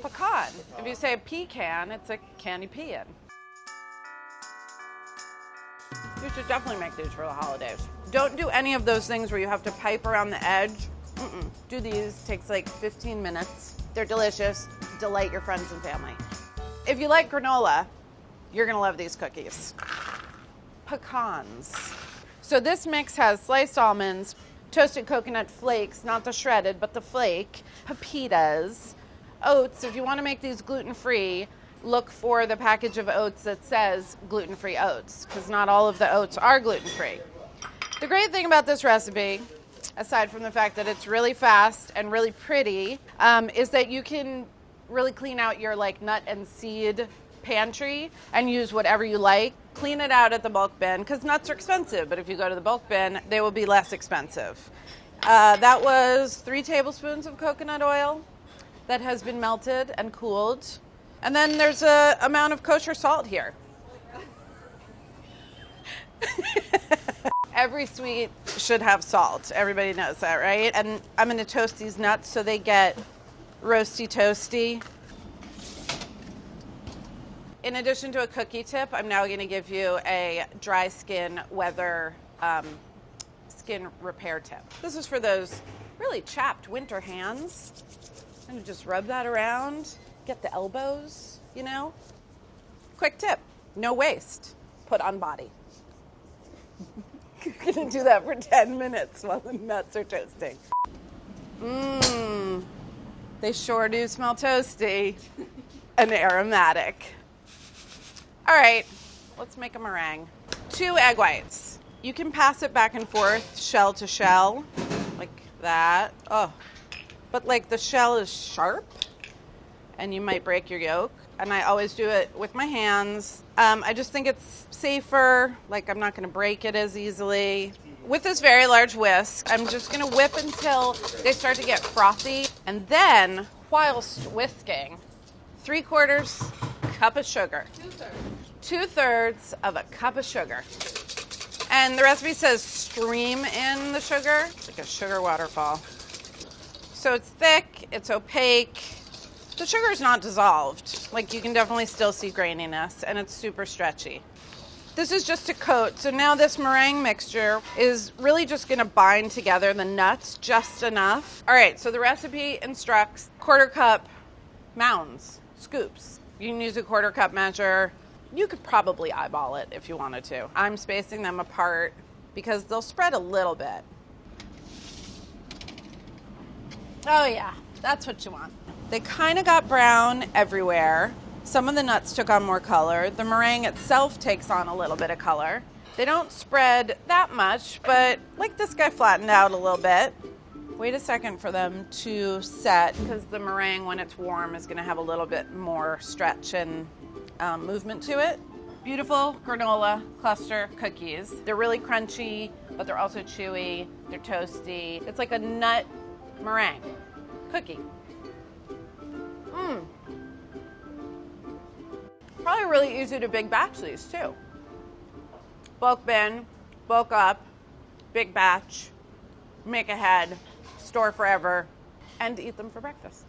Pecan. If you say pecan, it's a candy pecan. You should definitely make these for the holidays. Don't do any of those things where you have to pipe around the edge. Do these, takes like 15 minutes. They're delicious, delight your friends and family. If you like granola, you're gonna love these cookies. Pecans. So this mix has sliced almonds, toasted coconut flakes, not the shredded, but the flake, pepitas, oats. If you wanna make these gluten-free, look for the package of oats that says gluten-free oats, because not all of the oats are gluten-free. The great thing about this recipe, aside from the fact that it's really fast and really pretty, is that you can really clean out your like nut and seed pantry and use whatever you like. Clean it out at the bulk bin, because nuts are expensive, but if you go to the bulk bin, they will be less expensive. That was 3 tablespoons of coconut oil that has been melted and cooled. And then there's an amount of kosher salt here. Every sweet should have salt. Everybody knows that, right? And I'm going to toast these nuts so they get roasty toasty. In addition to a cookie tip, I'm now going to give you a dry skin skin repair tip. This is for those really chapped winter hands. I'm going to just rub that around, get the elbows, you know. Quick tip, no waste, put on body. You're going to do that for 10 minutes while the nuts are toasting. They sure do smell toasty and aromatic. All right, let's make a meringue. 2 egg whites. You can pass it back and forth, shell to shell, like that. Oh, but like the shell is sharp and you might break your yolk. And I always do it with my hands. I just think it's safer, like I'm not gonna break it as easily. With this very large whisk, I'm just gonna whip until they start to get frothy. And then, whilst whisking, 3/4 cup of sugar. 2/3 of a cup of sugar. And the recipe says stream in the sugar. It's like a sugar waterfall. So it's thick, it's opaque. The sugar is not dissolved. Like you can definitely still see graininess, and it's super stretchy. This is just a coat. So now this meringue mixture is really just gonna bind together the nuts just enough. All right, so the recipe instructs 1/4 cup mounds, scoops. You can use a 1/4 cup measure. You could probably eyeball it if you wanted to. I'm spacing them apart because they'll spread a little bit. Oh yeah, that's what you want. They kind of got brown everywhere. Some of the nuts took on more color. The meringue itself takes on a little bit of color. They don't spread that much, but like this guy flattened out a little bit. Wait a second for them to set, because the meringue, when it's warm, is going to have a little bit more stretch and movement to it. Beautiful granola cluster cookies. They're really crunchy, but they're also chewy. They're toasty. It's like a nut meringue cookie. Probably really easy to big batch these too. Bulk bin, bulk up, big batch, make ahead, store forever, and eat them for breakfast.